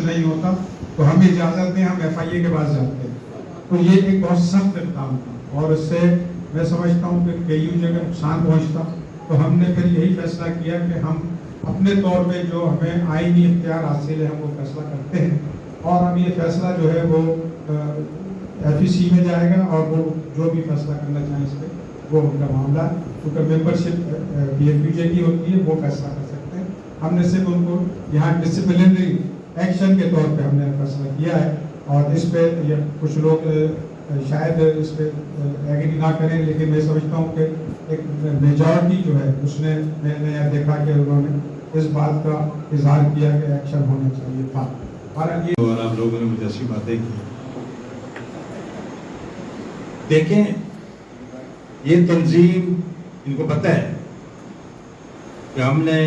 نہیں ہوتا تو ہمیں اجازت دیں، ہم FIA کے پاس جاتے ہیں. تو یہ ایک بہت سخت اقدام تھا اور اس سے میں سمجھتا ہوں کہ KUJ کا نقصان پہنچتا. تو ہم نے پھر یہی فیصلہ کیا کہ ہم اپنے طور پہ جو ہمیں آئینی اختیار حاصل ہے ہم وہ فیصلہ کرتے ہیں، اور اب یہ فیصلہ جو ہے وہ FEC میں جائے گا، اور وہ جو بھی فیصلہ کرنا چاہیں اس پہ وہ ان کا معاملہ ہے. کیونکہ ممبرشپ PFUJ کی ہوتی ہے، وہ فیصلہ کر سکتے ہیں. ہم نے صرف ان کو یہاں ڈسپلنری ایکشن کے طور پہ ہم نے فیصلہ کیا ہے، اور اس پہ کچھ لوگ شاید اس پہ ایگری نہ کریں، لیکن میں سمجھتا ہوں کہ ایک میجورٹی جو ہے اس نے، میں نے یہ دیکھا کہ انہوں نے اس بات کا اظہار کیا کہ ایکشن ہونا چاہیے تھا. اور آپ لوگوں نے مجھے اچھی باتیں کی. دیکھیں یہ تنظیم، ان کو پتہ ہے کہ ہم نے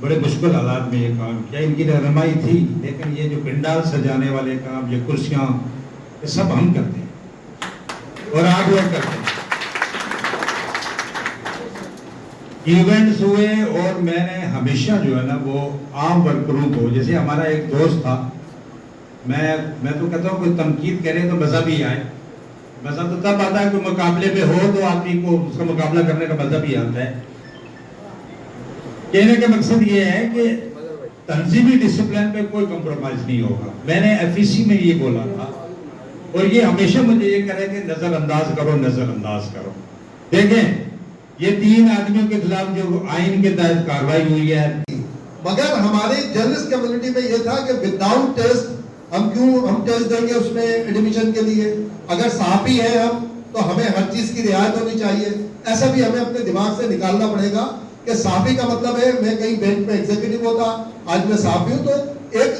بڑے مشکل حالات میں یہ کام کیا، ان کی رہنمائی تھی. لیکن یہ جو پنڈال سجانے والے کام، یہ کرسیاں، یہ سب ہم کرتے ہیں اور آپ لوگ کرتے ہیں. ایونٹس ہوئے اور میں نے ہمیشہ جو ہے نا وہ عام ورکروں کو، جیسے ہمارا ایک دوست تھا، میں تو کہتا ہوں کوئی تنقید کرے تو مزہ بھی آئے. مزہ تو تب آتا ہے کوئی مقابلے میں ہو تو آدمی کو اس کا مقابلہ کرنے کا مزہ بھی آتا ہے. کہنے کا مقصد یہ ہے کہ تنظیمی ڈسپلن پہ کوئی کمپرومائز نہیں ہوگا. میں نے FEC میں یہ بولا تھا اور یہ ہمیشہ مجھے یہ کرے کہ نظر انداز کرو، نظر انداز کرو. دیکھیں یہ 3 آدمیوں کے خلاف جو آئین کے تحت کارروائی ہوئی ہے، مگر ہماری جرنلسٹ کمیونٹی میں یہ تھا کہ وداؤٹ ٹیسٹ ہم ٹیسٹ دیں گے اس میں ایڈمیشن کے لیے. اگر صحافی ہیں ہم تو ہمیں ہر چیز کی رعایت ہونی چاہیے. ایسا بھی ہمیں اپنے دماغ سے نکالنا پڑے گا کہ صحافی کا مطلب ہے میں کہیں بینچ میں ایگزیکٹو ہوتا، آج میں صحافی ہوں. تو ایک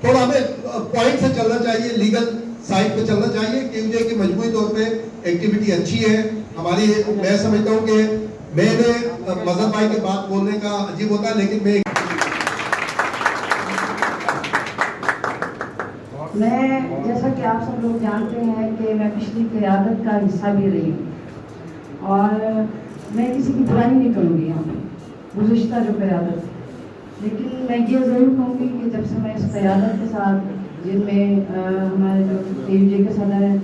تھوڑا ہمیں پوائنٹ سے چلنا چاہیے، لیگل سائڈ پہ چلنا چاہیے. KUJ کی مجموعی طور پہ ایکٹیویٹی اچھی ہے ہماری. میں سمجھتا ہوں کہ میں نے مظہر بھائی کی بات بولنے کا عجیب ہوتا ہے، لیکن میں جیسا کہ آپ سب لوگ جانتے ہیں کہ میں پچھلی قیادت کا حصہ بھی رہی ہوں، اور میں کسی کی برائی نہیں کروں گی یہاں پہ گزشتہ جو قیادت ہے. لیکن میں یہ ضرور کہوں گی کہ جب سے میں اس قیادت کے ساتھ، جن میں ہمارے جو KUJ کے صدر ہیں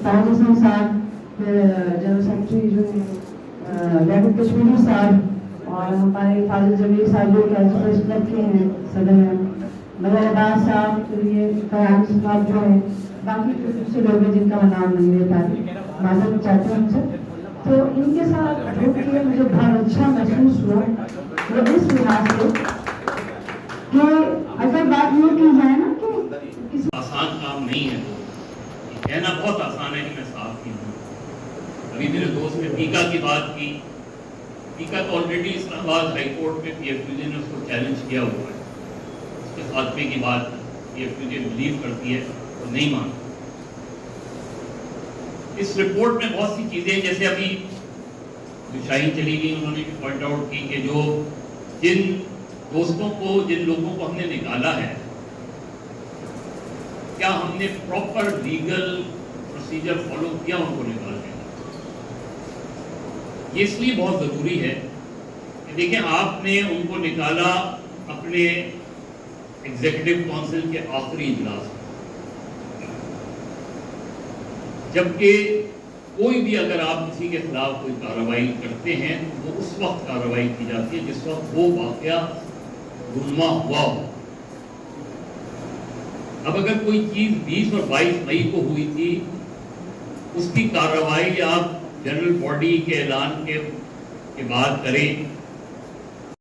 طاہر حسین صاحب، پھر جنرل سیکرٹری جو ہیں ڈاکٹر کشمیری صاحب، اور ہمارے فاضل جمیل صاحب جو کہ پریزیڈنٹ کے ہیں، صدر ہیں مظہر عباس صاحب، پھر یہ فرحان صاحب جو ہیں، باقی جو دوسرے لوگ ہیں جن کا میں نام نہیں لے پاتی، معذرت چاہتے ہیں ان سے. تو ان کے ساتھ جڑ کے مجھے بہت اچھا محسوس ہوا، وہ اس لحاظ سے کہ اگر بات یہ کی جائے نا کہ آسان کام نہیں ہے. کہنا بہت آسان ہے کہ میں صحافی ہوں. ابھی میرے دوست نے پیکا کی بات کی. پیکا تو آلریڈی اسلام آباد ہائی کورٹ میں PFUJ نے اس کو چیلنج کیا ہوا ہے. اس کے خاتمے کی بات PFUJ بلیو کرتی ہے اور نہیں مانتی. اس رپورٹ میں بہت سی چیزیں، جیسے ابھی جو شاہین چلی گئی، انہوں نے بھی پوائنٹ آؤٹ کی کہ جو جن دوستوں کو، جن لوگوں کو ہم نے نکالا ہے، کیا ہم نے پراپر لیگل پروسیجر فالو کیا ان کو نکالنے کا. یہ اس لیے بہت ضروری ہے کہ دیکھیں آپ نے ان کو نکالا اپنے ایگزیکٹو کونسل کے آخری اجلاس میں، جبکہ کوئی بھی اگر آپ کسی کے خلاف کوئی کارروائی کرتے ہیں تو وہ اس وقت کارروائی کی جاتی ہے جس وقت وہ واقعہ رونما ہوا ہو. اب اگر کوئی چیز 20 اور 22 مئی کو ہوئی تھی، اس کی کارروائی آپ جنرل باڈی کے اعلان کے بعد کریں